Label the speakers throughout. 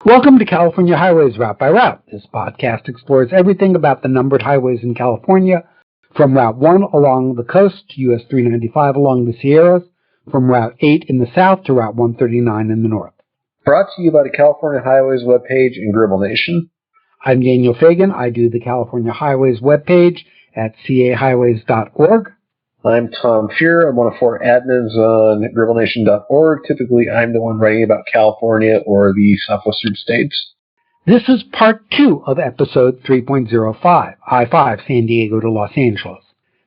Speaker 1: Welcome to California Highways Route by Route. This podcast explores everything about the numbered highways in California, from Route 1 along the coast to US 395 along the Sierras, from Route 8 in the south to Route 139 in the north.
Speaker 2: Brought to you by the California Highways webpage and Gribble Nation.
Speaker 1: I'm Daniel Fagan. I do the California Highways webpage at cahighways.org.
Speaker 2: I'm Tom Fuhr. I'm one of 4 admins on gribblnation.org. Typically, I'm the one writing about California or the southwestern states.
Speaker 1: This is part 2 of episode 3.05, I-5, San Diego to Los Angeles.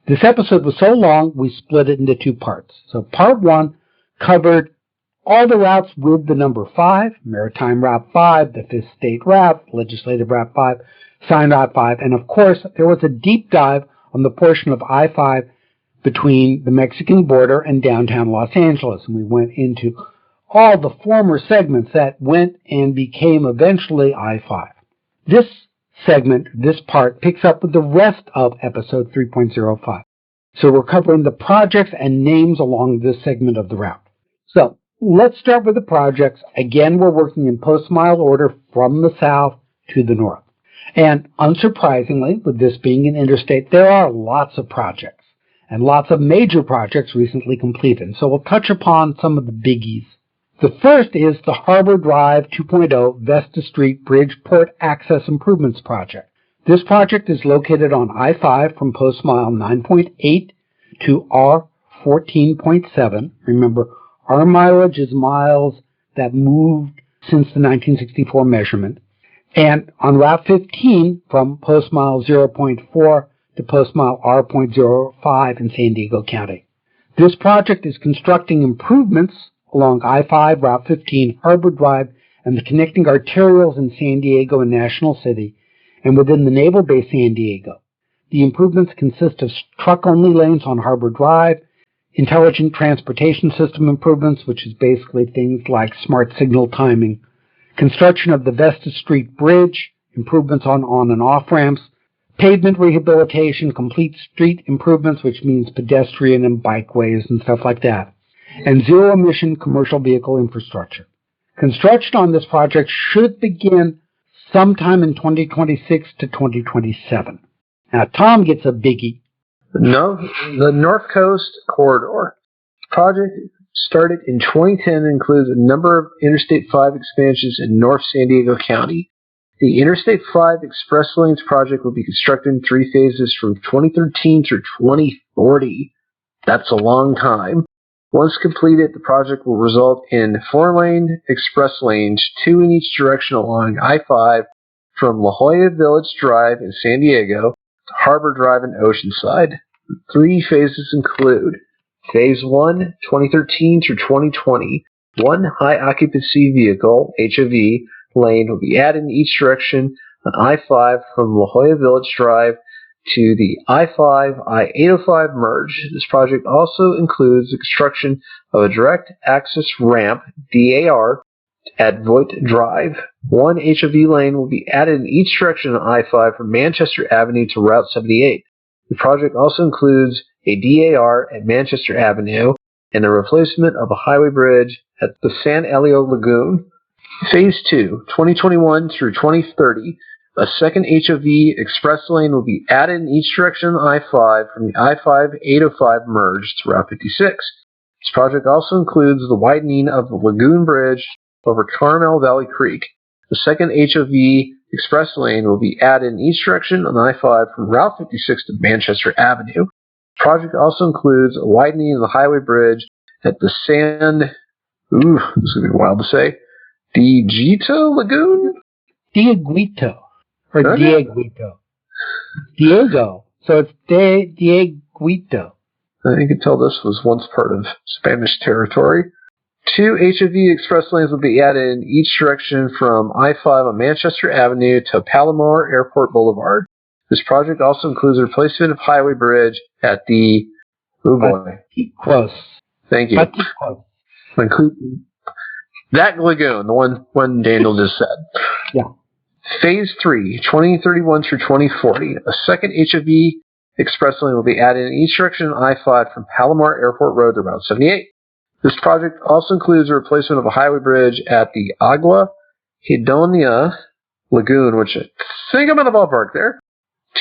Speaker 1: This episode was so long, we split it into 2 parts. So part 1 covered all the routes with the number 5, Maritime Route 5, the 5th State Route, Legislative Route 5, Sign Route 5, and of course, there was a deep dive on the portion of I-5 between the Mexican border and downtown Los Angeles. And we went into all the former segments that went and became eventually I-5. This segment, this part, picks up with the rest of episode 3.05. So we're covering the projects and names along this segment of the route. So let's start with the projects. Again, we're working in post-mile order from the south to the north. And unsurprisingly, with this being an interstate, there are lots of projects. And lots of major projects recently completed. So we'll touch upon some of the biggies. The first is the Harbor Drive 2.0 Vesta Street Bridge Port Access Improvements Project. This project is located on I-5 from post mile 9.8 to R14.7. Remember, our mileage is miles that moved since the 1964 measurement. And on Route 15 from post mile 0.4 to post mile R.05 in San Diego County. This project is constructing improvements along I-5, Route 15, Harbor Drive, and the connecting arterials in San Diego and National City, and within the Naval Base San Diego. The improvements consist of truck-only lanes on Harbor Drive, intelligent transportation system improvements, which is basically things like smart signal timing, construction of the Vesta Street Bridge, improvements on and off ramps, pavement rehabilitation, complete street improvements, which means pedestrian and bikeways and stuff like that, and zero-emission commercial vehicle infrastructure. Construction on this project should begin sometime in 2026 to 2027. Now, Tom gets a biggie.
Speaker 2: No, the North Coast Corridor. The project started in 2010 and includes a number of Interstate 5 expansions in North San Diego County. The Interstate 5 Express Lanes project will be constructed in 3 phases from 2013 through 2040. That's a long time. Once completed, the project will result in 4-lane express lanes, 2 in each direction along I-5 from La Jolla Village Drive in San Diego to Harbor Drive in Oceanside. The 3 phases include Phase 1, 2013 through 2020, 1 high-occupancy vehicle, HOV, lane will be added in each direction on I-5 from La Jolla Village Drive to the I-5, I-805 merge. This project also includes the construction of a direct access ramp, DAR, at Voigt Drive. 1 HOV lane will be added in each direction on I-5 from Manchester Avenue to Route 78. The project also includes a DAR at Manchester Avenue and the replacement of a highway bridge at the San Elio Lagoon. Phase 2, 2021 through 2030, a second HOV express lane will be added in each direction on I-5 from the I-5-805 merge to Route 56. This project also includes the widening of the Lagoon Bridge over Carmel Valley Creek. The second HOV express lane will be added in each direction on I-5 from Route 56 to Manchester Avenue. The project also includes a widening of the highway bridge at the this is going to be wild to say, Dieguito Lagoon?
Speaker 1: Dieguito. Or
Speaker 2: okay.
Speaker 1: Dieguito. Diego. So it's Dieguito.
Speaker 2: You can tell this was once part of Spanish territory. 2 HOV express lanes will be added in each direction from I-5 on Manchester Avenue to Palomar Airport Boulevard. This project also includes a replacement of highway bridge at the... Oh boy.
Speaker 1: Close.
Speaker 2: Thank you. That lagoon, the one Daniel just said.
Speaker 1: Yeah.
Speaker 2: Phase 3, 2031 through 2040. A second HOV express lane will be added in each direction on I-5 from Palomar Airport Road to Route 78. This project also includes a replacement of a highway bridge at the Agua Hedonia Lagoon, which I think I'm in the ballpark there.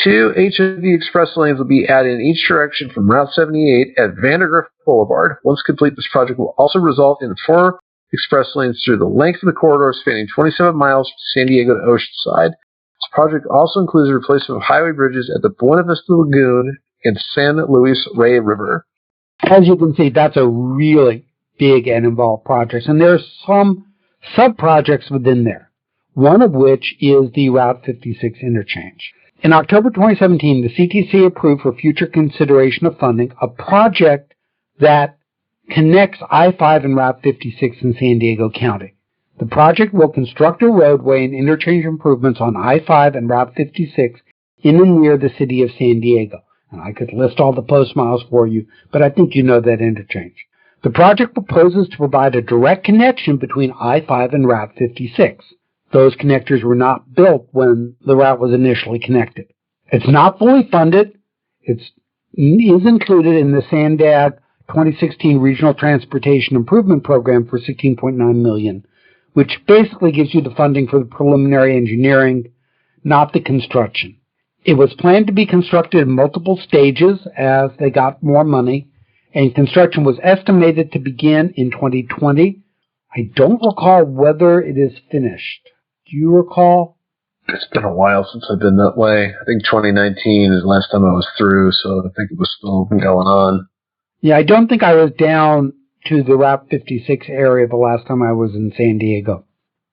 Speaker 2: 2 HOV express lanes will be added in each direction from Route 78 at Vandergrift Boulevard. Once complete, this project will also result in 4 express lanes through the length of the corridor spanning 27 miles from San Diego to Oceanside. This project also includes the replacement of highway bridges at the Buena Vista Lagoon and San Luis Rey River.
Speaker 1: As you can see, that's a really big and involved project, and there are some sub-projects within there, one of which is the Route 56 interchange. In October 2017, the CTC approved for future consideration of funding a project that connects I-5 and Route 56 in San Diego County. The project will construct a roadway and interchange improvements on I-5 and Route 56 in and near the city of San Diego. And I could list all the post miles for you, but I think you know that interchange. The project proposes to provide a direct connection between I-5 and Route 56. Those connectors were not built when the route was initially connected. It's not fully funded. It is included in the SANDAG 2016 Regional Transportation Improvement Program for $16.9 million, which basically gives you the funding for the preliminary engineering, not the construction. It was planned to be constructed in multiple stages as they got more money, and construction was estimated to begin in 2020. I don't recall whether it is finished. Do you recall?
Speaker 2: It's been a while since I've been that way. I think 2019 is the last time I was through, so I think it was still going on.
Speaker 1: Yeah, I don't think I was down to the Route 56 area the last time I was in San Diego.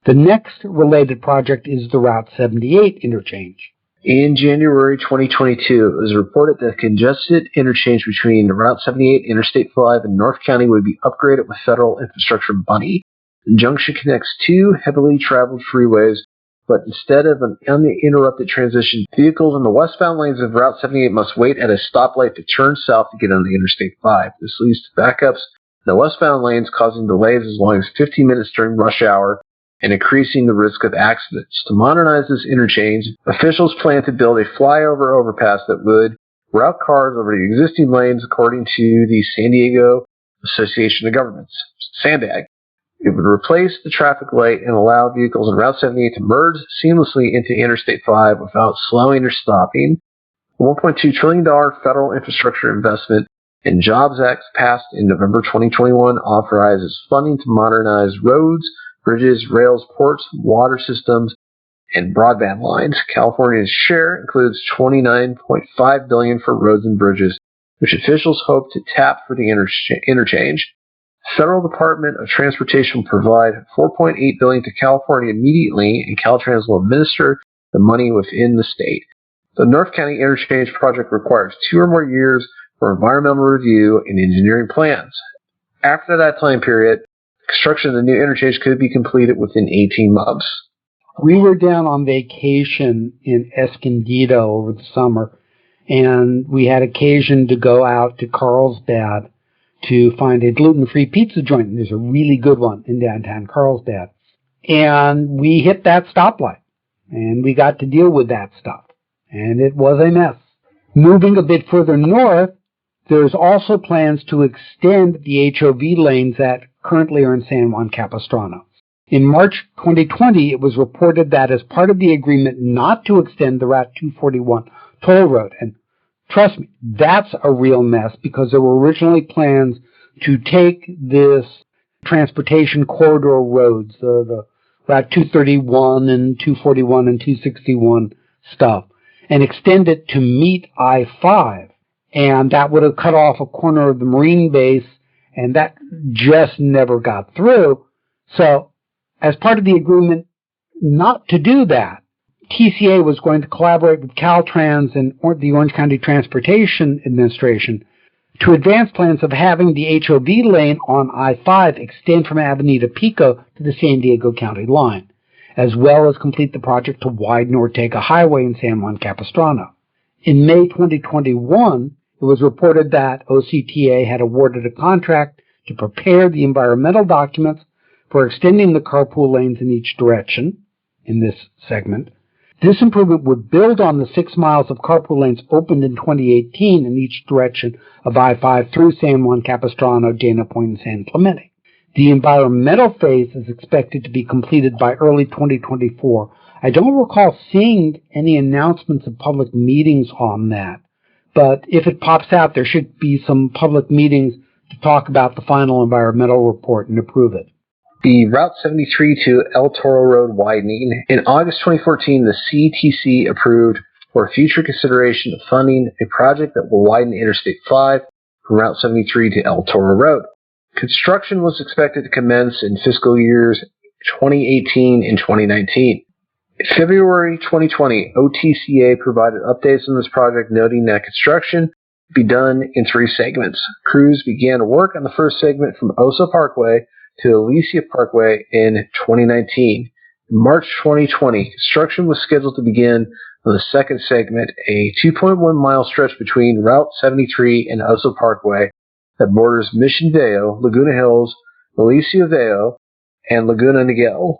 Speaker 1: The next related project is the Route 78 interchange.
Speaker 2: In January 2022, it was reported that the congested interchange between Route 78, Interstate 5, and North County would be upgraded with federal infrastructure money. The junction connects 2 heavily traveled freeways, but instead of an uninterrupted transition, vehicles in the westbound lanes of Route 78 must wait at a stoplight to turn south to get onto Interstate 5. This leads to backups in the westbound lanes, causing delays as long as 15 minutes during rush hour and increasing the risk of accidents. To modernize this interchange, officials plan to build a flyover overpass that would route cars over the existing lanes according to the San Diego Association of Governments, SANDAG. It would replace the traffic light and allow vehicles on Route 78 to merge seamlessly into Interstate 5 without slowing or stopping. The $1.2 trillion federal infrastructure investment and Jobs Act passed in November 2021 authorizes funding to modernize roads, bridges, rails, ports, water systems, and broadband lines. California's share includes $29.5 billion for roads and bridges, which officials hope to tap for the interchange. Federal Department of Transportation will provide $4.8 billion to California immediately, and Caltrans will administer the money within the state. The North County Interchange project requires 2 or more years for environmental review and engineering plans. After that time period, construction of the new interchange could be completed within 18 months.
Speaker 1: We were down on vacation in Escondido over the summer, and we had occasion to go out to Carlsbad to find a gluten-free pizza joint. There's a really good one in downtown Carlsbad. And we hit that stoplight, and we got to deal with that stuff. And it was a mess. Moving a bit further north, there's also plans to extend the HOV lanes that currently are in San Juan Capistrano. In March 2020, it was reported that as part of the agreement not to extend the Route 241 toll road, and trust me, that's a real mess because there were originally plans to take this transportation corridor roads, the Route 231 and 241 and 261 stuff, and extend it to meet I-5. And that would have cut off a corner of the Marine base, and that just never got through. So, as part of the agreement not to do that, TCA was going to collaborate with Caltrans and the Orange County Transportation Administration to advance plans of having the HOV lane on I-5 extend from Avenida Pico to the San Diego County line, as well as complete the project to widen Ortega Highway in San Juan Capistrano. In May 2021, it was reported that OCTA had awarded a contract to prepare the environmental documents for extending the carpool lanes in each direction in this segment. This improvement would build on the 6 miles of carpool lanes opened in 2018 in each direction of I-5 through San Juan Capistrano, Dana Point, and San Clemente. The environmental phase is expected to be completed by early 2024. I don't recall seeing any announcements of public meetings on that, but if it pops out, there should be some public meetings to talk about the final environmental report and approve it.
Speaker 2: The Route 73 to El Toro Road widening. In August 2014, the CTC approved for future consideration of funding a project that will widen Interstate 5 from Route 73 to El Toro Road. Construction was expected to commence in fiscal years 2018 and 2019. In February 2020, OTCA provided updates on this project, noting that construction would be done in 3 segments. Crews began work on the first segment from Oso Parkway to Alicia Parkway in 2019. In March 2020, construction was scheduled to begin on the second segment, a 2.1-mile stretch between Route 73 and Oso Parkway that borders Mission Viejo, Laguna Hills, Alicia Viejo, and Laguna Niguel.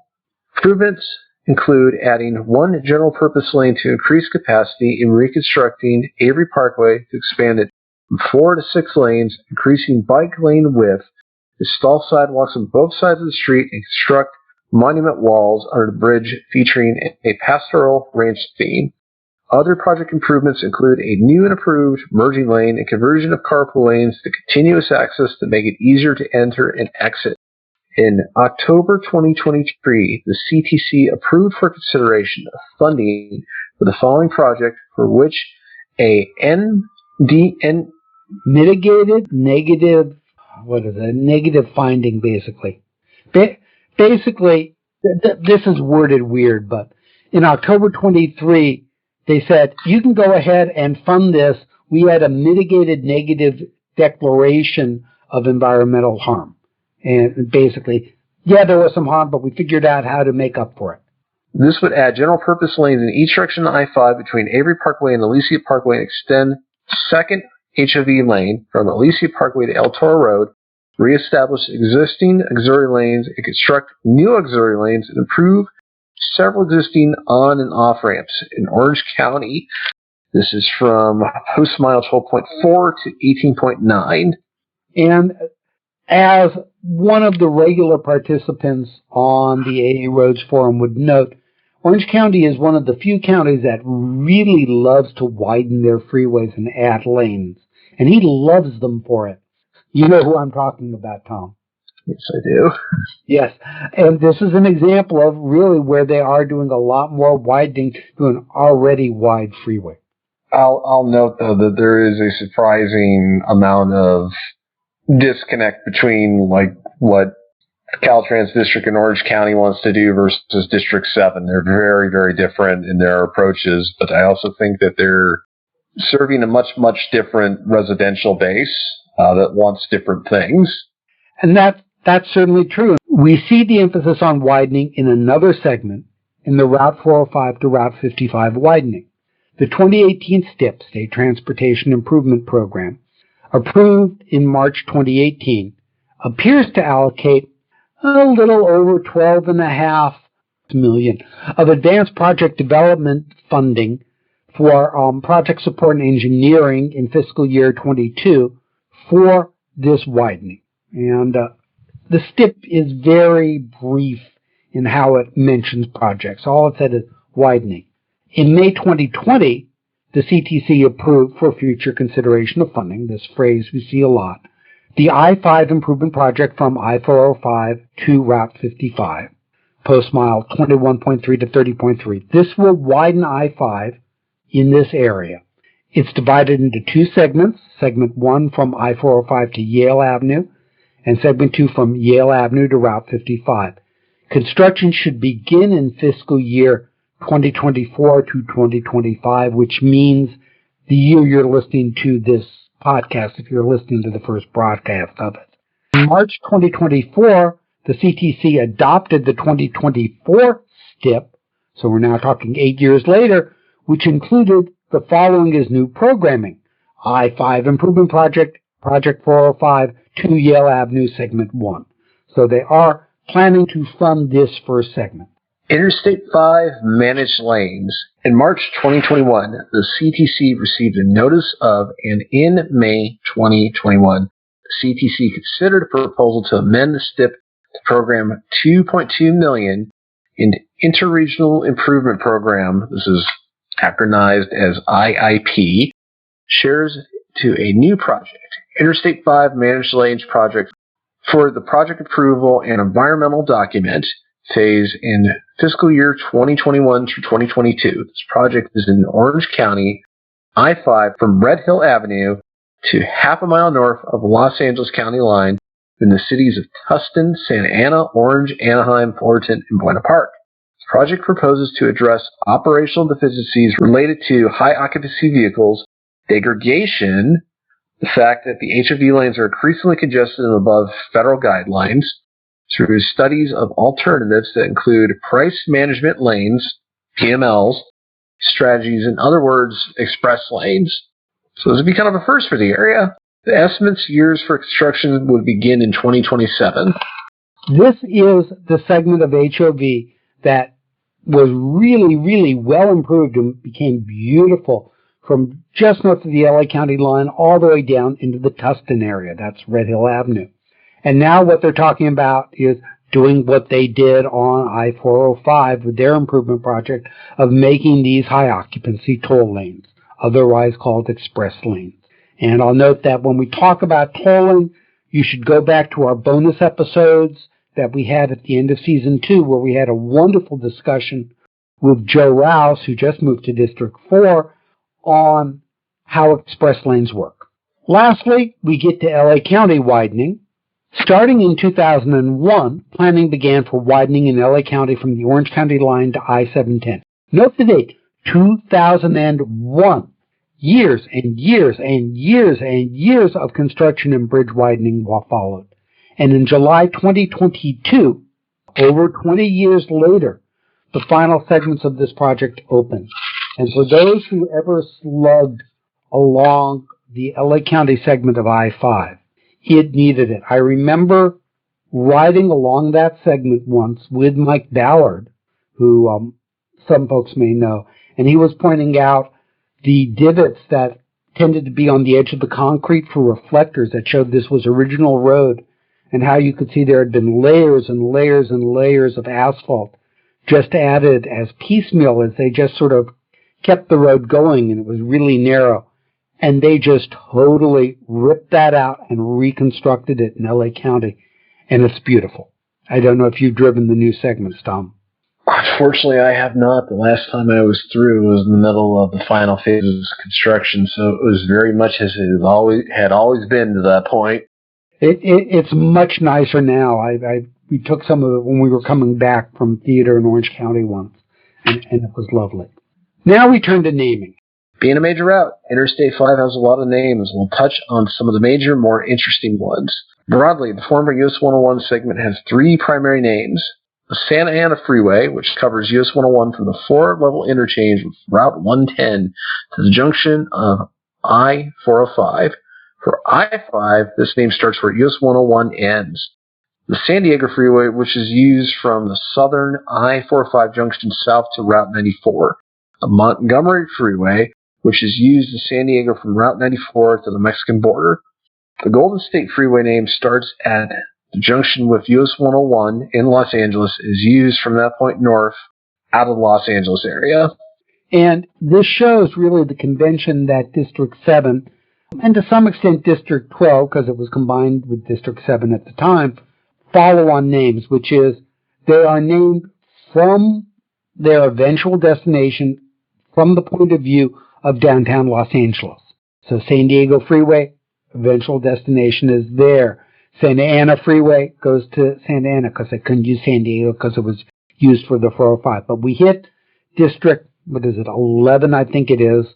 Speaker 2: Improvements include adding 1 general-purpose lane to increase capacity and reconstructing Avery Parkway to expand it from 4 to 6 lanes, increasing bike lane width, install sidewalks on both sides of the street, and construct monument walls under the bridge featuring a pastoral ranch theme. Other project improvements include a new and improved merging lane and conversion of carpool lanes to continuous access to make it easier to enter and exit. In October 2023, the CTC approved for consideration of funding for the following project, for which a
Speaker 1: mitigated negative finding, basically. Basically, this is worded weird, but in October 23, they said, you can go ahead and fund this. We had a mitigated negative declaration of environmental harm. And basically, yeah, there was some harm, but we figured out how to make up for it.
Speaker 2: This would add general-purpose lanes in each direction of I-5 between Avery Parkway and Alicia Parkway and extend second HOV lane from Alicia Parkway to El Toro Road, reestablish existing auxiliary lanes, and construct new auxiliary lanes, and improve several existing on- and off-ramps. In Orange County, this is from Post Mile 12.4 to 18.9.
Speaker 1: And as one of the regular participants on the AA Roads Forum would note, Orange County is one of the few counties that really loves to widen their freeways and add lanes. And he loves them for it. You know who I'm talking about, Tom.
Speaker 2: Yes, I do.
Speaker 1: Yes, and this is an example of really where they are doing a lot more widening to an already wide freeway.
Speaker 2: I'll note, though, that there is a surprising amount of disconnect between like what Caltrans District in Orange County wants to do versus District 7. They're very, very different in their approaches, but I also think that they're serving a much, much different residential base that wants different things.
Speaker 1: And that's certainly true. We see the emphasis on widening in another segment in the Route 405 to Route 55 widening. The 2018 STIP, State Transportation Improvement Program, approved in March 2018, appears to allocate a little over $12.5 million of advanced project development funding for project support and engineering in fiscal year 22 for this widening. And the STIP is very brief in how it mentions projects. All it said is widening. In May 2020, the CTC approved for future consideration of funding, this phrase we see a lot, the I-5 improvement project from I-405 to Route 55, post mile 21.3 to 30.3. This will widen I-5 in this area. It's divided into 2 segments, segment 1 from I-405 to Yale Avenue, and segment 2 from Yale Avenue to Route 55. Construction should begin in fiscal year 2024 to 2025, which means the year you're listening to this podcast, if you're listening to the first broadcast of it. In March 2024, the CTC adopted the 2024 STIP, so we're now talking 8 years later, which included the following as new programming: I-5 Improvement Project, Project 405 to Yale Avenue, Segment 1. So they are planning to fund this first segment.
Speaker 2: Interstate 5 managed lanes. In March 2021, the CTC received a notice of, and in May 2021, the CTC considered a proposal to amend the STIP to program $2.2 million in Interregional Improvement Program, this is acronized as IIP, shares to a new project, Interstate 5 Managed Lanes Project, for the project approval and environmental document phase in fiscal year 2021 through 2022. This project is in Orange County, I-5 from Red Hill Avenue to half a mile north of the Los Angeles County line in the cities of Tustin, Santa Ana, Orange, Anaheim, Fullerton, and Buena Park. The project proposes to address operational deficiencies related to high occupancy vehicles, degradation, the fact that the HOV lanes are increasingly congested and above federal guidelines, through studies of alternatives that include price management lanes, PMLs, strategies, in other words, express lanes. So this would be kind of a first for the area. The estimates years for construction would begin in 2027.
Speaker 1: This is the segment of HOV that was really, really well improved and became beautiful from just north of the LA County line all the way down into the Tustin area. That's Red Hill Avenue. And now what they're talking about is doing what they did on I-405 with their improvement project of making these high occupancy toll lanes, otherwise called express lanes. And I'll note that when we talk about tolling, you should go back to our bonus episodes that we had at the end of season 2, where we had a wonderful discussion with Joe Rouse, who just moved to District 4, on how express lanes work. Lastly, we get to LA County widening. Starting in 2001, planning began for widening in LA County from the Orange County line to I-710. Note the date, 2001. Years and years and years and years of construction and bridge widening followed. And in July 2022, over 20 years later, the final segments of this project opened. And for those who ever slugged along the LA County segment of I-5, it needed it. I remember riding along that segment once with Mike Ballard, who some folks may know, and he was pointing out the divots that tended to be on the edge of the concrete for reflectors that showed this was original road, and how you could see there had been layers and layers and layers of asphalt just added as piecemeal as they just sort of kept the road going, and it was really narrow. And they just totally ripped that out and reconstructed it in LA County. And it's beautiful. I don't know if you've driven the new segments, Tom.
Speaker 2: Unfortunately, I have not. The last time I was through was in the middle of the final phases of construction, so it was very much as it had always been to that point.
Speaker 1: It's much nicer now. We took some of it when we were coming back from theater in Orange County once, and it was lovely. Now we turn to naming.
Speaker 2: Being a major route, Interstate 5 has a lot of names. We'll touch on some of the major, more interesting ones. Broadly, the former US 101 segment has 3 primary names. The Santa Ana Freeway, which covers US 101 from the 4-level interchange with Route 110 to the junction of I-405. For I-5, this name starts where US 101 ends. The San Diego Freeway, which is used from the southern I-405 junction south to Route 94. The Montgomery Freeway, which is used in San Diego from Route 94 to the Mexican border. The Golden State Freeway name starts at the junction with US 101 in Los Angeles, is used from that point north out of the Los Angeles area.
Speaker 1: And this shows really the convention that District 7, and to some extent District 12, because it was combined with District 7 at the time, follow on names, which is they are named from their eventual destination from the point of view of downtown Los Angeles. So San Diego Freeway, eventual destination is there. Santa Ana Freeway goes to Santa Ana because they couldn't use San Diego because it was used for the 405. But we hit District, 11, I think it is,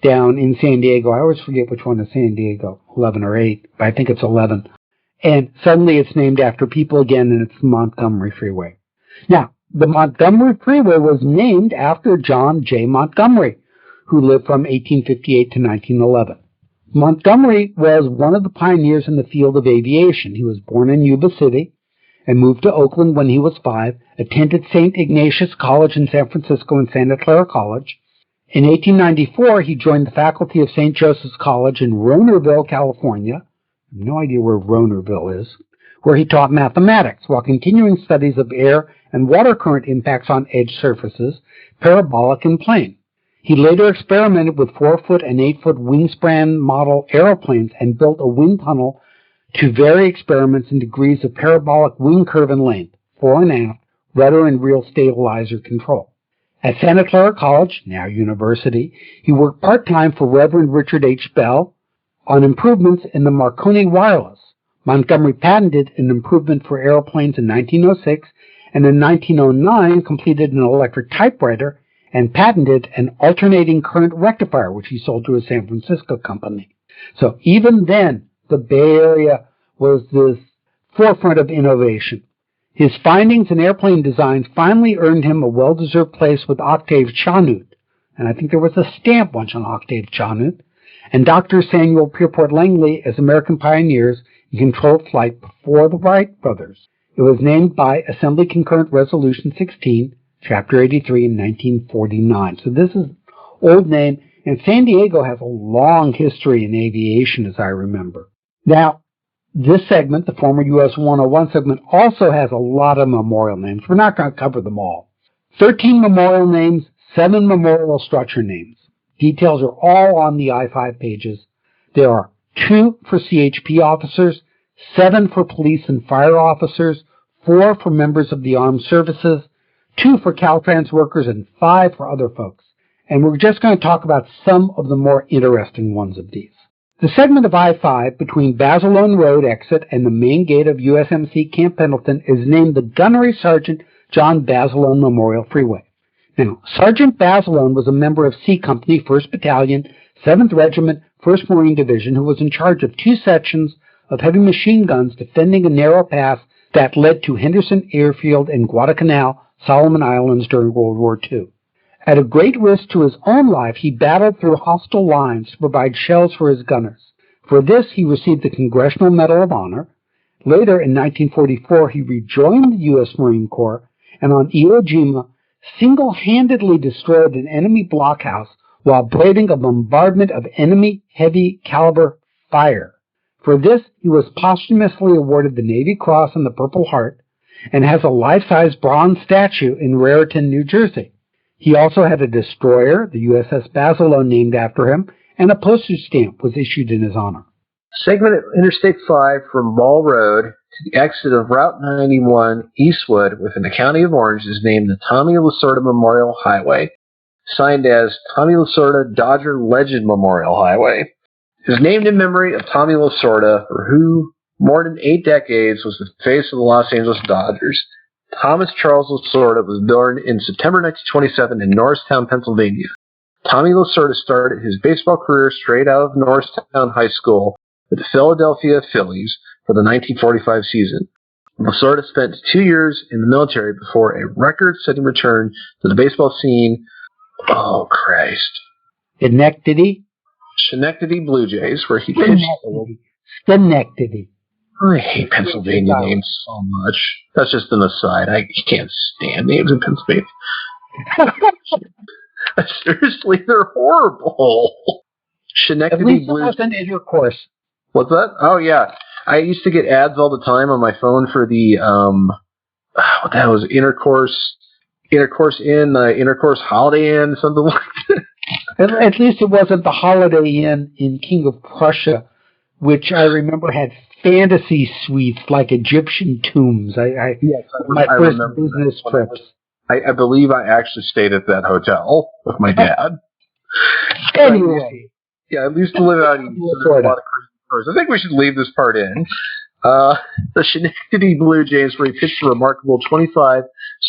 Speaker 1: down in San Diego. I always forget which one is San Diego, 11 or 8, but I think it's 11. And suddenly it's named after people again, and it's the Montgomery Freeway. Now, the Montgomery Freeway was named after John J. Montgomery, who lived from 1858 to 1911. Montgomery was one of the pioneers in the field of aviation. He was born in Yuba City and moved to Oakland when he was 5, attended St. Ignatius College in San Francisco and Santa Clara College. In 1894, he joined the faculty of St. Joseph's College in Ronerville, California. I have no idea where Ronerville is, where he taught mathematics while continuing studies of air and water current impacts on edge surfaces, parabolic and plane. He later experimented with 4-foot and 8-foot wingspan model aeroplanes and built a wind tunnel to vary experiments in degrees of parabolic wing curve and length, fore and aft, rudder and reel stabilizer control. At Santa Clara College, now university, he worked part-time for Reverend Richard H. Bell on improvements in the Marconi wireless. Montgomery patented an improvement for airplanes in 1906, and in 1909 completed an electric typewriter and patented an alternating current rectifier, which he sold to a San Francisco company. So even then, the Bay Area was the forefront of innovation. His findings in airplane design finally earned him a well-deserved place with Octave Chanute, and I think there was a stamp once on Octave Chanute, and Dr. Samuel Pierpont Langley as American pioneers in controlled flight before the Wright brothers. It was named by Assembly Concurrent Resolution 16, Chapter 83 in 1949. So this is an old name, and San Diego has a long history in aviation, as I remember. Now, this segment, the former US 101 segment, also has a lot of memorial names. We're not going to cover them all. 13 memorial names, 7 memorial structure names. Details are all on the I-5 pages. There are 2 for CHP officers, 7 for police and fire officers, 4 for members of the armed services, 2 for Caltrans workers, and 5 for other folks. And we're just going to talk about some of the more interesting ones of these. The segment of I-5 between Basilone Road exit and the main gate of USMC Camp Pendleton is named the Gunnery Sergeant John Basilone Memorial Freeway. Now, Sergeant Basilone was a member of C Company, 1st Battalion, 7th Regiment, 1st Marine Division, who was in charge of 2 sections of heavy machine guns defending a narrow pass that led to Henderson Airfield and Guadalcanal, Solomon Islands during World War II. At a great risk to his own life, he battled through hostile lines to provide shells for his gunners. For this, he received the Congressional Medal of Honor. Later, in 1944, he rejoined the U.S. Marine Corps, and on Iwo Jima, single-handedly destroyed an enemy blockhouse while braving a bombardment of enemy heavy-caliber fire. For this, he was posthumously awarded the Navy Cross and the Purple Heart, and has a life-size bronze statue in Raritan, New Jersey. He also had a destroyer, the USS Basilone, named after him, and a postage stamp was issued in his honor.
Speaker 2: Segment of Interstate 5 from Ball Road to the exit of Route 91 eastward within the County of Orange is named the Tommy Lasorda Memorial Highway, signed as Tommy Lasorda Dodger Legend Memorial Highway. It is named in memory of Tommy Lasorda, for who, more than 8 decades, was the face of the Los Angeles Dodgers. Thomas Charles Lasorda was born in September 1927 in Norristown, Pennsylvania. Tommy Lasorda started his baseball career straight out of Norristown High School with the Philadelphia Phillies for the 1945 season. Lasorda spent 2 years in the military before a record-setting return to the baseball scene. Oh, Christ. Schenectady Blue Jays, where he pitched.
Speaker 1: Schenectady.
Speaker 2: I hate Pennsylvania names so much. That's just an aside. I can't stand names in Pennsylvania. Seriously, they're horrible. Schenectady
Speaker 1: At least
Speaker 2: Blue.
Speaker 1: it wasn't intercourse.
Speaker 2: What's that? Oh, yeah. I used to get ads all the time on my phone for the, what the hell was it? Intercourse Inn, Intercourse Holiday Inn, something like that.
Speaker 1: At least it wasn't the Holiday Inn in King of Prussia, which I remember had fantasy suites like Egyptian tombs. My first business trips.
Speaker 2: I believe I actually stayed at that hotel with my dad.
Speaker 1: Anyway.
Speaker 2: Yeah, I used to live out in Florida. I think we should leave this part in. The Schenectady Blue Jays, where he pitched a remarkable 25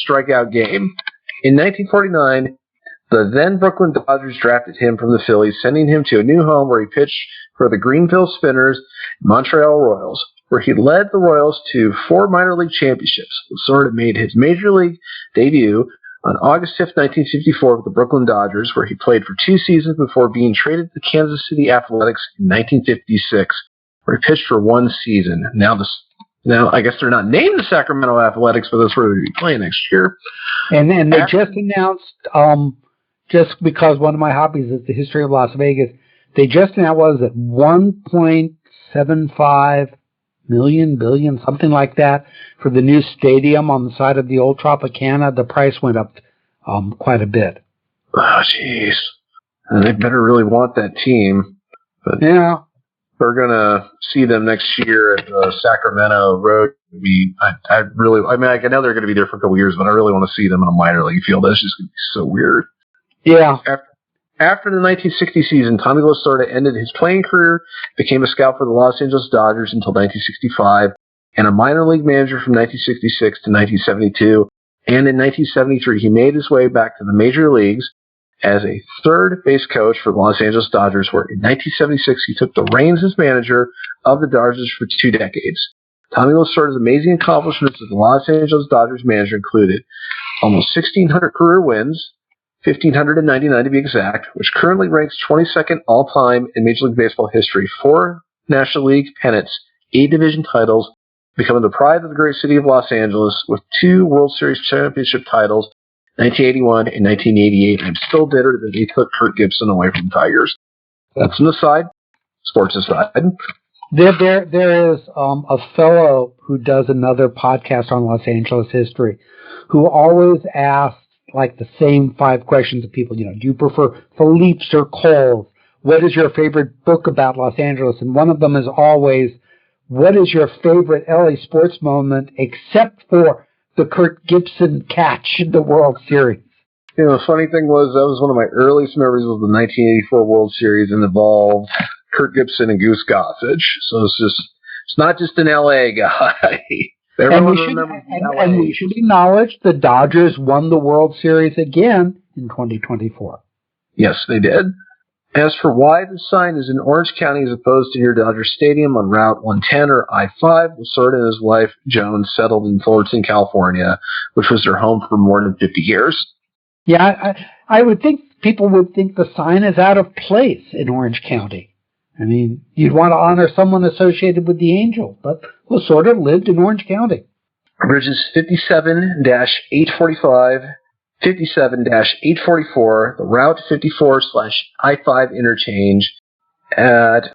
Speaker 2: strikeout game. In 1949, the then Brooklyn Dodgers drafted him from the Phillies, sending him to a new home where he pitched for the Greenville Spinners and Montreal Royals, where he led the Royals to 4 minor league championships. Lasorda made his major league debut on August 5, 1954 with the Brooklyn Dodgers, where he played for 2 seasons before being traded to the Kansas City Athletics in 1956, where he pitched for 1 season. Now I guess they're not named the Sacramento Athletics, but that's where they'll be playing next year. And
Speaker 1: they just announced, just because one of my hobbies is the history of Las Vegas, they just announced, what is it, $1.75 billion, something like that, for the new stadium on the side of the old Tropicana. The price went up quite a bit.
Speaker 2: Oh, jeez. And they better really want that team. But
Speaker 1: yeah.
Speaker 2: We're going to see them next year at the Sacramento Road. I know they're going to be there for a couple years, but I really want to see them in a minor league field. That's just going to be so weird.
Speaker 1: Yeah.
Speaker 2: After the 1960 season, Tommy Lasorda ended his playing career, became a scout for the Los Angeles Dodgers until 1965, and a minor league manager from 1966 to 1972. And in 1973, he made his way back to the major leagues as a third base coach for the Los Angeles Dodgers, where in 1976 he took the reins as manager of the Dodgers for 2 decades. Tommy Lasorda's amazing accomplishments as the Los Angeles Dodgers manager included almost 1,600 career wins, 1,599 to be exact, which currently ranks 22nd all-time in Major League Baseball history, 4 National League pennants, 8 division titles, becoming the pride of the great city of Los Angeles with 2 World Series championship titles, 1981 and 1988. I'm still bitter that they took Kurt Gibson away from the Tigers. That's an aside. Sports aside.
Speaker 1: There is a fellow who does another podcast on Los Angeles history who always asks like the same 5 questions of people. Do you prefer Philippe's or Cole's? What is your favorite book about Los Angeles? And one of them is always, what is your favorite LA sports moment except for the Kurt Gibson catch in the World Series?
Speaker 2: The funny thing was, that was one of my earliest memories of the 1984 World Series and involved Kurt Gibson and Goose Gossage. So it's not just an LA guy.
Speaker 1: And we should acknowledge the Dodgers won the World Series again in 2024.
Speaker 2: Yes, they did. As for why the sign is in Orange County as opposed to near Dodger Stadium on Route 110 or I-5, Lasorda and his wife, Joan, settled in Fullerton, California, which was their home for more than 50 years.
Speaker 1: Yeah, I would think people would think the sign is out of place in Orange County. I mean, you'd want to honor someone associated with the Angels, but Lasorda lived in Orange County.
Speaker 2: Bridges 57-845, 57-844, the Route 54/I-5 interchange at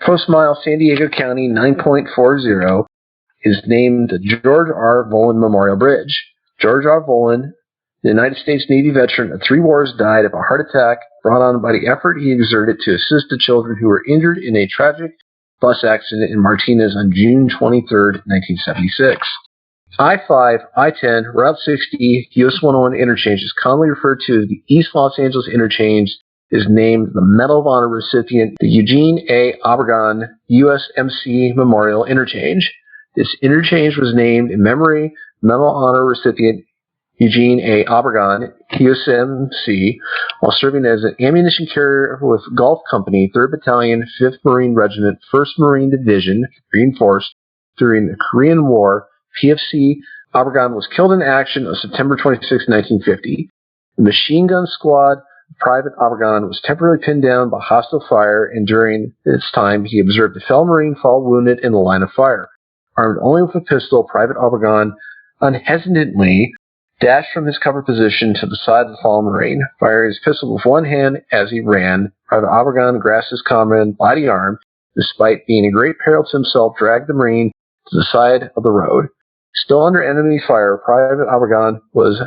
Speaker 2: Post Mile, San Diego County, 9.40, is named the George R. Volin Memorial Bridge. George R. Volin, the United States Navy veteran of 3 wars, died of a heart attack brought on by the effort he exerted to assist the children who were injured in a tragic bus accident in Martinez on June 23, 1976. I-5, I-10, Route 60, US 101 interchange is commonly referred to as the East Los Angeles interchange, is named the Medal of Honor recipient, the Eugene A. Obregon USMC Memorial Interchange. This interchange was named in memory of Medal of Honor recipient Eugene A. Obregon, USMC, while serving as an ammunition carrier with Gulf Company, 3rd Battalion, 5th Marine Regiment, 1st Marine Division, reinforced during the Korean War. PFC Obregon was killed in action on September 26, 1950. The machine gun squad of Private Obregon was temporarily pinned down by hostile fire, and during this time he observed a fellow Marine fall wounded in the line of fire. Armed only with a pistol, Private Obregon unhesitantly dashed from his cover position to the side of the fallen Marine, firing his pistol with one hand as he ran. Private Obregon grasped his comrade by the arm, despite being in great peril to himself, dragged the Marine to the side of the road. Still under enemy fire, Private Obregon was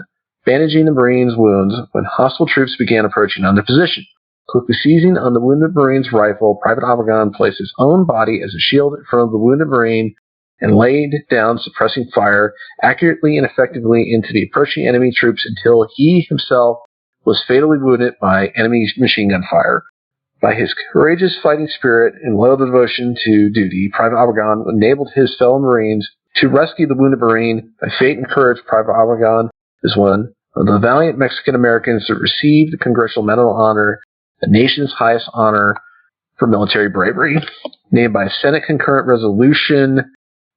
Speaker 2: bandaging the Marine's wounds when hostile troops began approaching on their position. Quickly seizing on the wounded Marine's rifle, Private Obregon placed his own body as a shield in front of the wounded Marine and laid down suppressing fire accurately and effectively into the approaching enemy troops until he himself was fatally wounded by enemy machine gun fire. By his courageous fighting spirit and loyal devotion to duty, Private Obregon enabled his fellow Marines to rescue the wounded Marine. By fate and courage, Private Obregon is one of the valiant Mexican Americans that received the Congressional Medal of Honor, the nation's highest honor for military bravery, named by Senate Concurrent Resolution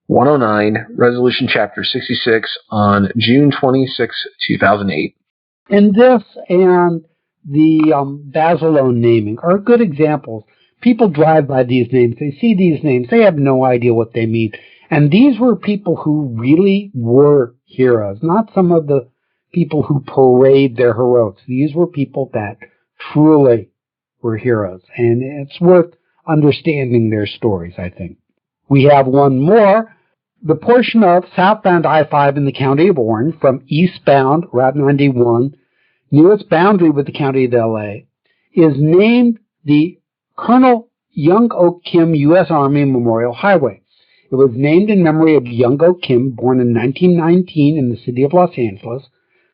Speaker 2: 109, Resolution Chapter 66, on June 26, 2008.
Speaker 1: And this and the Basilone naming are good examples. People drive by these names. They see these names. They have no idea what they mean. And these were people who really were heroes, not some of the people who parade their heroics. These were people that truly were heroes. And it's worth understanding their stories, I think. We have one more. The portion of southbound I-5 in the county of Orange from eastbound Route 91 near its boundary with the county of L.A. is named the Colonel Young Ok Kim U.S. Army Memorial Highway. It was named in memory of Young Ok Kim, born in 1919 in the city of Los Angeles,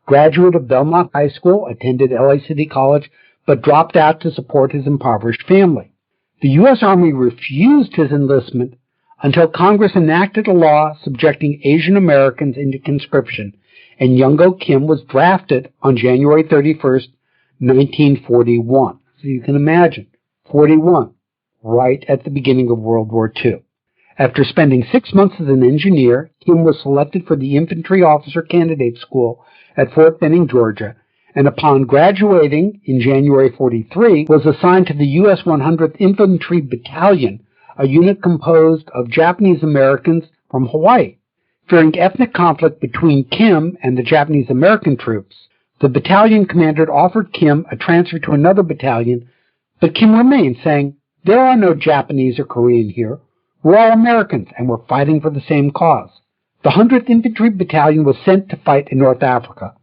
Speaker 1: graduate of Belmont High School, attended LA City College, but dropped out to support his impoverished family. The U.S. Army refused his enlistment until Congress enacted a law subjecting Asian Americans into conscription, and Young Ok Kim was drafted on January 31st, 1941. So you can imagine, 41, right at the beginning of World War II. After spending 6 months as an engineer, Kim was selected for the Infantry Officer Candidate School at Fort Benning, Georgia, and upon graduating in January 43, was assigned to the U.S. 100th Infantry Battalion, a unit composed of Japanese Americans from Hawaii. Fearing ethnic conflict between Kim and the Japanese American troops, the battalion commander offered Kim a transfer to another battalion, but Kim remained, saying, "There are no Japanese or Korean here. We're all Americans, and we're fighting for the same cause." The 100th Infantry Battalion was sent to fight in North Africa.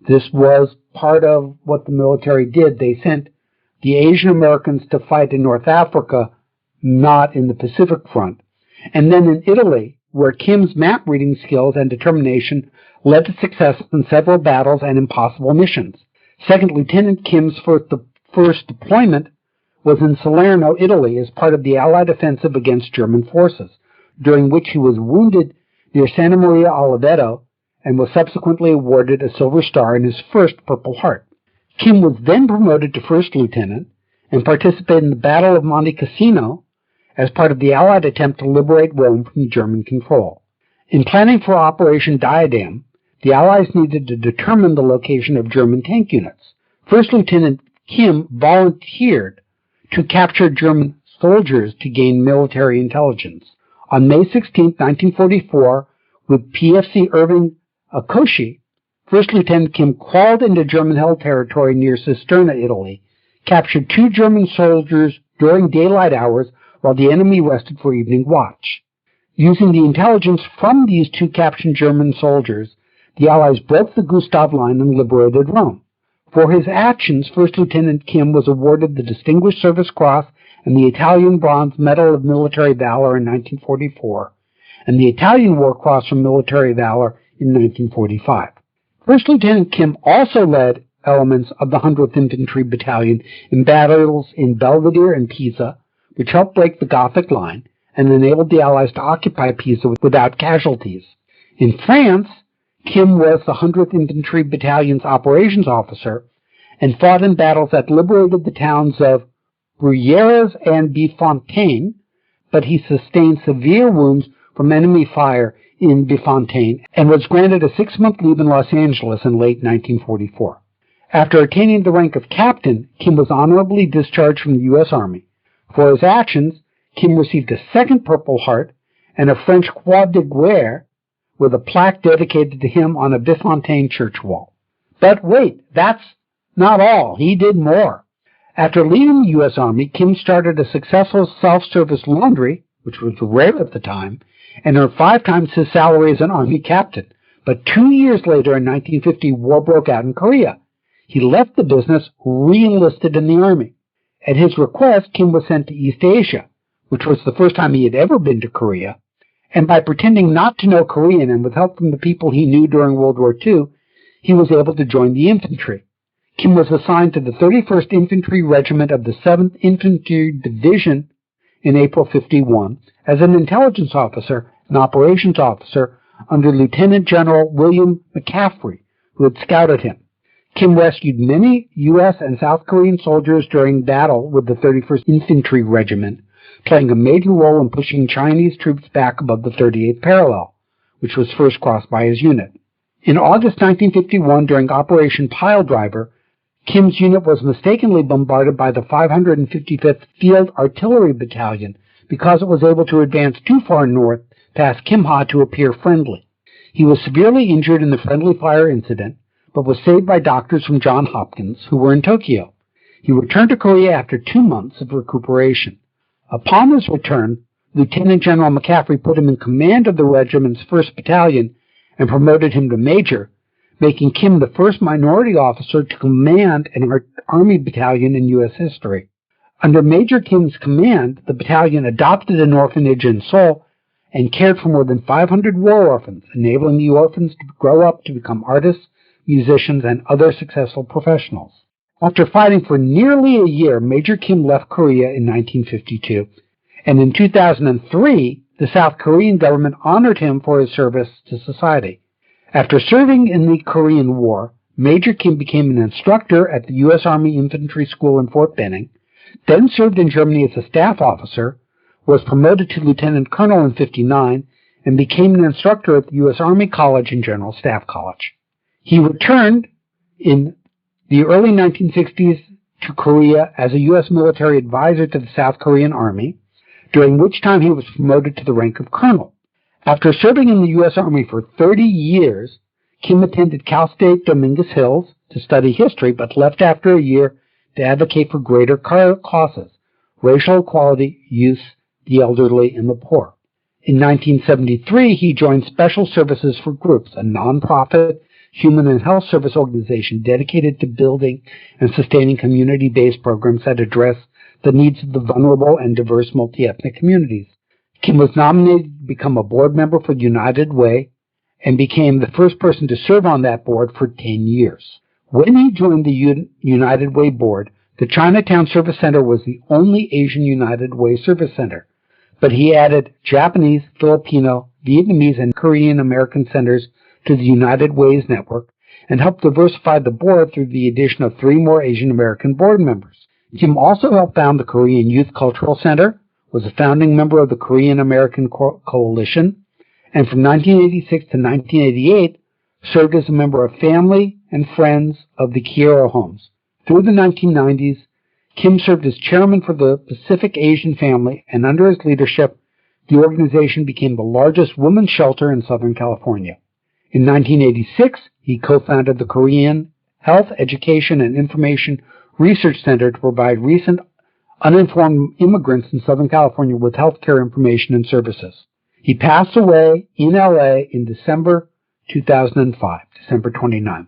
Speaker 1: This was part of what the military did. They sent the Asian Americans to fight in North Africa, not in the Pacific Front. And then in Italy, where Kim's map-reading skills and determination led to success in several battles and impossible missions. Second Lieutenant Kim's first deployment was in Salerno, Italy, as part of the Allied offensive against German forces, during which he was wounded near Santa Maria Oliveto and was subsequently awarded a Silver Star and his first Purple Heart. Kim was then promoted to first lieutenant and participated in the Battle of Monte Cassino as part of the Allied attempt to liberate Rome from German control. In planning for Operation Diadem, the Allies needed to determine the location of German tank units. First Lieutenant Kim volunteered to capture German soldiers to gain military intelligence. On May 16, 1944, with PFC Irving Akoshi, First Lieutenant Kim crawled into German-held territory near Cisterna, Italy, captured 2 German soldiers during daylight hours while the enemy rested for evening watch. Using the intelligence from these 2 captured German soldiers, the Allies broke the Gustav Line and liberated Rome. For his actions, First Lieutenant Kim was awarded the Distinguished Service Cross and the Italian Bronze Medal of Military Valor in 1944, and the Italian War Cross for Military Valor in 1945. First Lieutenant Kim also led elements of the 100th Infantry Battalion in battles in Belvedere and Pisa, which helped break the Gothic line and enabled the Allies to occupy Pisa without casualties. In France, Kim was the 100th Infantry Battalion's operations officer and fought in battles that liberated the towns of Bruyères and Bifontaine, but he sustained severe wounds from enemy fire in Bifontaine and was granted a 6-month leave in Los Angeles in late 1944. After attaining the rank of captain, Kim was honorably discharged from the U.S. Army. For his actions, Kim received a second Purple Heart and a French Croix de Guerre with a plaque dedicated to him on a Bifontaine church wall. But wait, that's not all. He did more. After leaving the U.S. Army, Kim started a successful self-service laundry, which was rare at the time, and earned 5 times his salary as an Army captain. But 2 years later, in 1950, war broke out in Korea. He left the business, re-enlisted in the Army. At his request, Kim was sent to East Asia, which was the first time he had ever been to Korea, and by pretending not to know Korean and with help from the people he knew during World War II, he was able to join the infantry. Kim was assigned to the 31st Infantry Regiment of the 7th Infantry Division in April 1951 as an intelligence officer and operations officer under Lieutenant General William McCaffrey, who had scouted him. Kim rescued many U.S. and South Korean soldiers during battle with the 31st Infantry Regiment, playing a major role in pushing Chinese troops back above the 38th parallel, which was first crossed by his unit. In August 1951, during Operation Piledriver, Kim's unit was mistakenly bombarded by the 555th Field Artillery Battalion because it was able to advance too far north past Kimha to appear friendly. He was severely injured in the friendly fire incident, but was saved by doctors from Johns Hopkins who were in Tokyo. He returned to Korea after 2 months of recuperation. Upon his return, Lieutenant General McCaffrey put him in command of the regiment's 1st Battalion and promoted him to major, making Kim the first minority officer to command an Army battalion in U.S. history. Under Major Kim's command, the battalion adopted an orphanage in Seoul and cared for more than 500 war orphans, enabling the orphans to grow up to become artists, musicians, and other successful professionals. After fighting for nearly a year, Major Kim left Korea in 1952, and in 2003, the South Korean government honored him for his service to society. After serving in the Korean War, Major Kim became an instructor at the U.S. Army Infantry School in Fort Benning, then served in Germany as a staff officer, was promoted to lieutenant colonel in 1959, and became an instructor at the U.S. Army College and General Staff College. He returned in the early 1960s to Korea as a U.S. military advisor to the South Korean Army, during which time he was promoted to the rank of colonel. After serving in the U.S. Army for 30 years, Kim attended Cal State Dominguez Hills to study history, but left after a year to advocate for greater causes: racial equality, youth, the elderly, and the poor. In 1973, he joined Special Services for Groups, a nonprofit human and health service organization dedicated to building and sustaining community-based programs that address the needs of the vulnerable and diverse multi-ethnic communities. Kim was nominated to become a board member for United Way and became the first person to serve on that board for 10 years. When he joined the United Way board, the Chinatown Service Center was the only Asian United Way service center, but he added Japanese, Filipino, Vietnamese, and Korean American centers to the United Way's network and helped diversify the board through the addition of 3 more Asian American board members. Kim also helped found the Korean Youth Cultural Center, was a founding member of the Korean American Coalition, and from 1986 to 1988 served as a member of Family and Friends of the Kiero Homes. Through the 1990s, Kim served as chairman for the Pacific Asian Family, and under his leadership, the organization became the largest women's shelter in Southern California. In 1986, he co-founded the Korean Health, Education, and Information Research Center to provide recent uninformed immigrants in Southern California with healthcare information and services. He passed away in L.A. in December 2005, December 29th.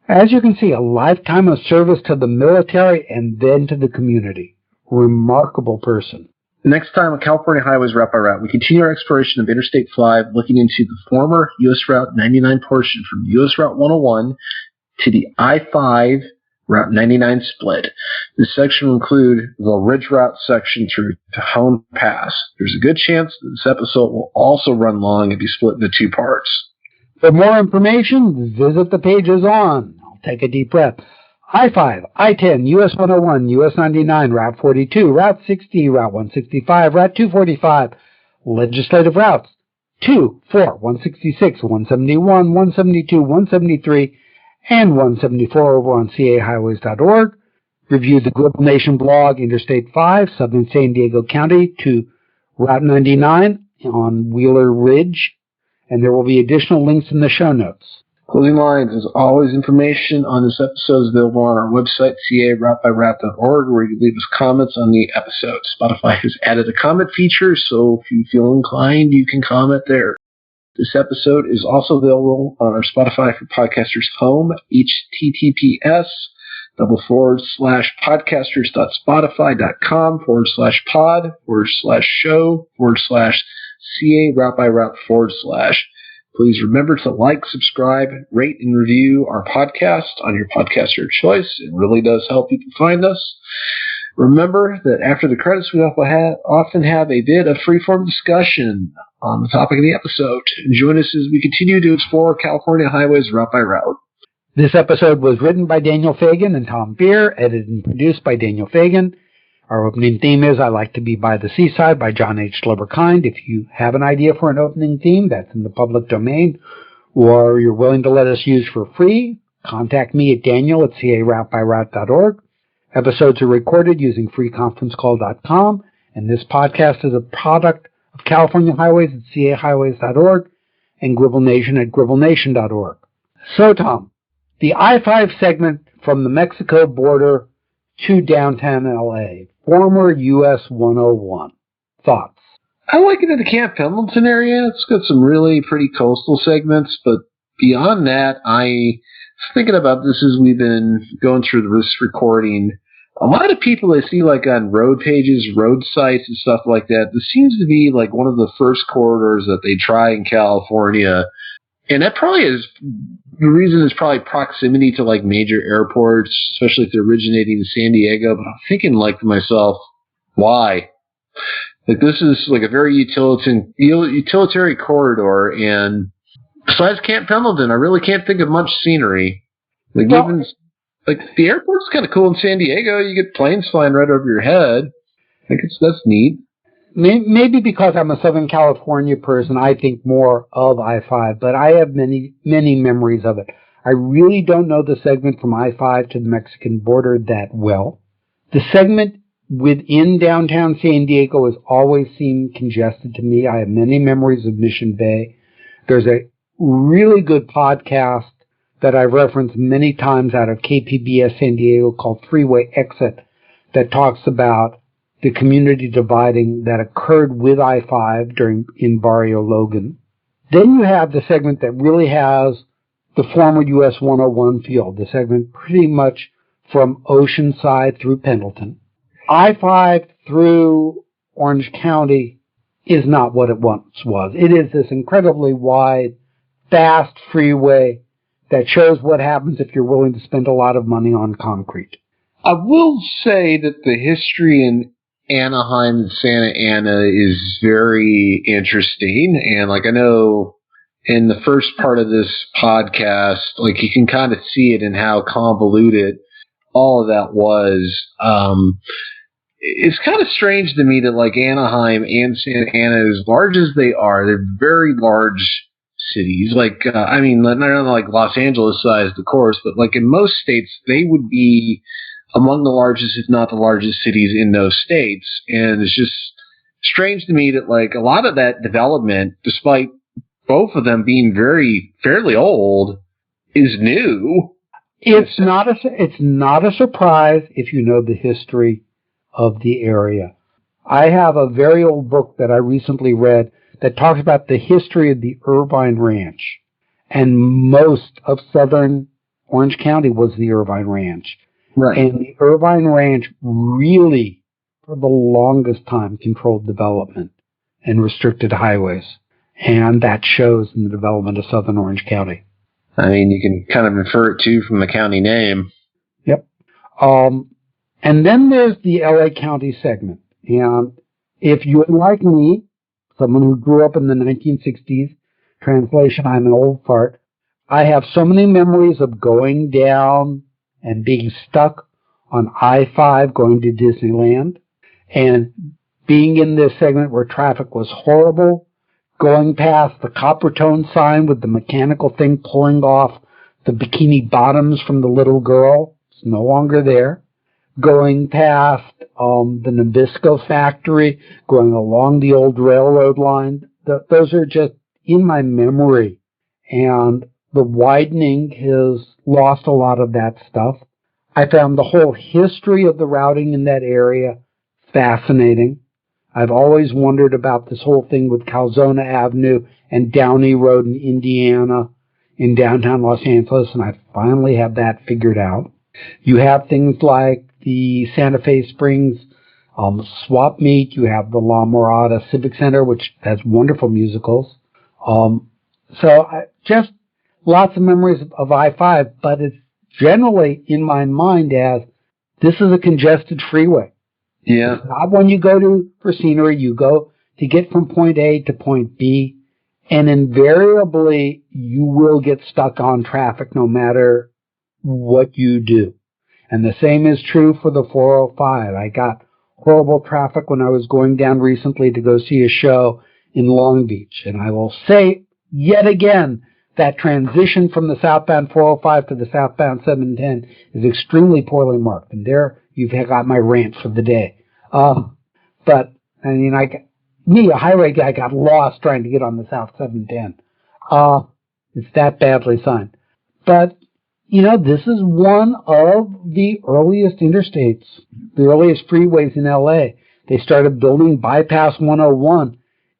Speaker 1: As you can see, a lifetime of service to the military and then to the community. Remarkable person.
Speaker 2: Next time on California Highways Route by Route, we continue our exploration of Interstate 5, looking into the former U.S. Route 99 portion from U.S. Route 101 to the I-5 Route 99 split. This section will include the Ridge Route section through Tejon Pass. There's a good chance that this episode will also run long and be split into 2 parts.
Speaker 1: For more information, visit the pages on. I'll take a deep breath. I-5, I-10, US 101, US 99, Route 42, Route 60, Route 165, Route 245, legislative routes 2, 4, 166, 171, 172, 173, and 174 over on cahighways.org. Review the Global Nation blog, Interstate 5, Southern San Diego County to Route 99 on Wheeler Ridge, and there will be additional links in the show notes.
Speaker 2: Closing lines, as always, information on this episode is available on our website, caroutebyroute.org, where you can leave us comments on the episode. Spotify has added a comment feature, so if you feel inclined, you can comment there. This episode is also available on our Spotify for Podcasters home, https://podcasters.spotify.com/pod/show/ca-route-by-route/. Please remember to like, subscribe, rate, and review our podcast on your podcaster of choice. It really does help people find us. Remember that after the credits, we often have a bit of freeform discussion on the topic of the episode. Join us as we continue to explore California highways route by route.
Speaker 1: This episode was written by Daniel Fagan and Tom Beer, edited and produced by Daniel Fagan. Our opening theme is I Like to Be by the Seaside by John H. Sloberkind. If you have an idea for an opening theme that's in the public domain or you're willing to let us use for free, contact me at daniel@caroutebyroute.org. Episodes are recorded using freeconferencecall.com, and this podcast is a product of California Highways at cahighways.org and Gribble Nation at gribblnation.org. So, Tom, the I-5 segment from the Mexico border to downtown L.A., former US 101. Thoughts?
Speaker 2: I like it in the Camp Pendleton area. It's got some really pretty coastal segments, but beyond that, I was thinking about this as we've been going through this recording. A lot of people I see like on road pages, road sites and stuff like that, this seems to be like one of the first corridors that they try in California. And that probably is, the reason is probably proximity to like major airports, especially if they're originating in San Diego. But I'm thinking like to myself, why? Like this is like a very utilitarian corridor, and besides Camp Pendleton, I really can't think of much scenery. Like even like the airport's kind of cool in San Diego. You get planes flying right over your head. Like that's neat.
Speaker 1: Maybe because I'm a Southern California person, I think more of I-5, but I have many, many memories of it. I really don't know the segment from I-5 to the Mexican border that well. The segment within downtown San Diego has always seemed congested to me. I have many memories of Mission Bay. There's a really good podcast that I've referenced many times out of KPBS San Diego called Freeway Exit that talks about the community dividing that occurred with I-5 in Barrio Logan. Then you have the segment that really has the former US 101 field, the segment pretty much from Oceanside through Pendleton. I-5 through Orange County is not what it once was. It is this incredibly wide, fast freeway that shows what happens if you're willing to spend a lot of money on concrete.
Speaker 2: I will say that the history in Anaheim and Santa Ana is very interesting. And like I know in the first part of this podcast, like you can kind of see it in how convoluted all of that was. It's kind of strange to me that like Anaheim and Santa Ana, as large as they are, they're very large cities. Like, I mean, not like Los Angeles sized, of course, but like in most states, they would be among the largest, if not the largest cities in those states. And it's just strange to me that like a lot of that development, despite both of them being fairly old, is new.
Speaker 1: It's not a surprise if you know the history of the area. I have a very old book that I recently read that talks about the history of the Irvine Ranch. And most of southern Orange County was the Irvine Ranch.
Speaker 2: Right.
Speaker 1: And the Irvine Ranch really, for the longest time, controlled development and restricted highways. And that shows in the development of southern Orange County.
Speaker 2: I mean, you can kind of infer it, too, from the county name.
Speaker 1: Yep. And then there's the LA County segment. And if you're like me, someone who grew up in the 1960s, translation, I'm an old fart, I have so many memories of going down and being stuck on I-5 going to Disneyland and being in this segment where traffic was horrible, going past the Coppertone sign with the mechanical thing pulling off the bikini bottoms from the little girl. It's no longer there. Going past the Nabisco factory, going along the old railroad line. Those are just in my memory. And the widening has lost a lot of that stuff. I found the whole history of the routing in that area fascinating. I've always wondered about this whole thing with Calzona Avenue and Downey Road in Indiana in downtown Los Angeles, and I finally have that figured out. You have things like the Santa Fe Springs swap meet. You have the La Mirada Civic Center, which has wonderful musicals. Just lots of memories of I-5, but it's generally in my mind as this is a congested freeway.
Speaker 2: Yeah.
Speaker 1: It's not when you go to for scenery, you go to get from point A to point B, and invariably you will get stuck on traffic no matter what you do. And the same is true for the 405. I got horrible traffic when I was going down recently to go see a show in Long Beach. And I will say yet again, that transition from the southbound 405 to the southbound 710 is extremely poorly marked. And there you've got my rant for the day. But, I mean, a highway guy, got lost trying to get on the South 710. It's that badly signed. But, you know, this is one of the earliest interstates, the earliest freeways in L.A. They started building Bypass 101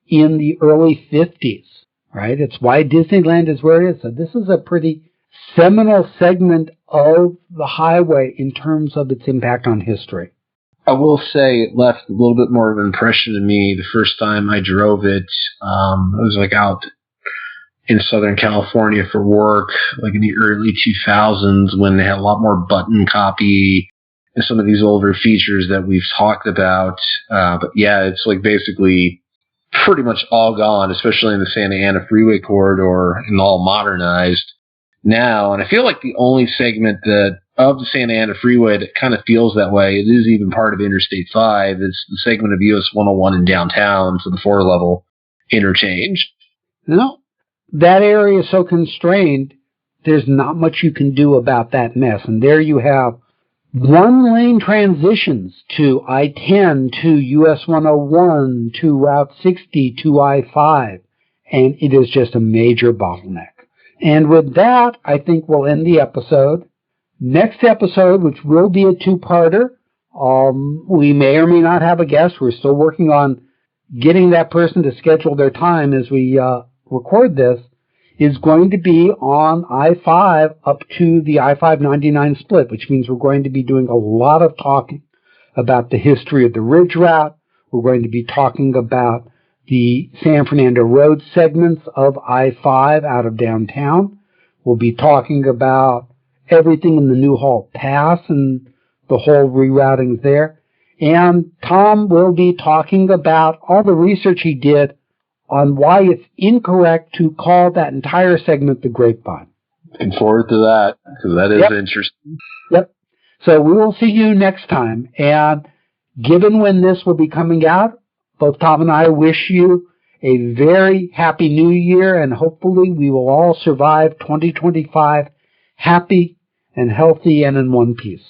Speaker 1: in the early 50s, right? It's why Disneyland is where it is. So this is a pretty seminal segment of the highway in terms of its impact on history.
Speaker 2: I will say it left a little bit more of an impression to me the first time I drove it. It was like out in Southern California for work, like in the early 2000s when they had a lot more button copy and some of these older features that we've talked about. But yeah, it's like basically pretty much all gone, especially in the Santa Ana Freeway corridor and all modernized now. And I feel like the only segment that of the Santa Ana Freeway that kind of feels that way, it is even part of Interstate 5, is the segment of US 101 in downtown, so the 4-level interchange.
Speaker 1: No, that area is so constrained, there's not much you can do about that mess. And there you have one-lane transitions to I-10, to US 101, to Route 60, to I-5, and it is just a major bottleneck. And with that, I think we'll end the episode. Next episode, which will be a two-parter, we may or may not have a guest. We're still working on getting that person to schedule their time as we record this, is going to be on I-5 up to the I-5-99 split, which means we're going to be doing a lot of talking about the history of the Ridge Route. We're going to be talking about the San Fernando Road segments of I-5 out of downtown. We'll be talking about everything in the Newhall Pass and the whole rerouting there. And Tom will be talking about all the research he did on why it's incorrect to call that entire segment the Grapevine.
Speaker 2: Looking forward to that, because that is interesting.
Speaker 1: Yep. So we will see you next time. And given when this will be coming out, both Tom and I wish you a very happy new year, and hopefully we will all survive 2025 happy and healthy and in one piece.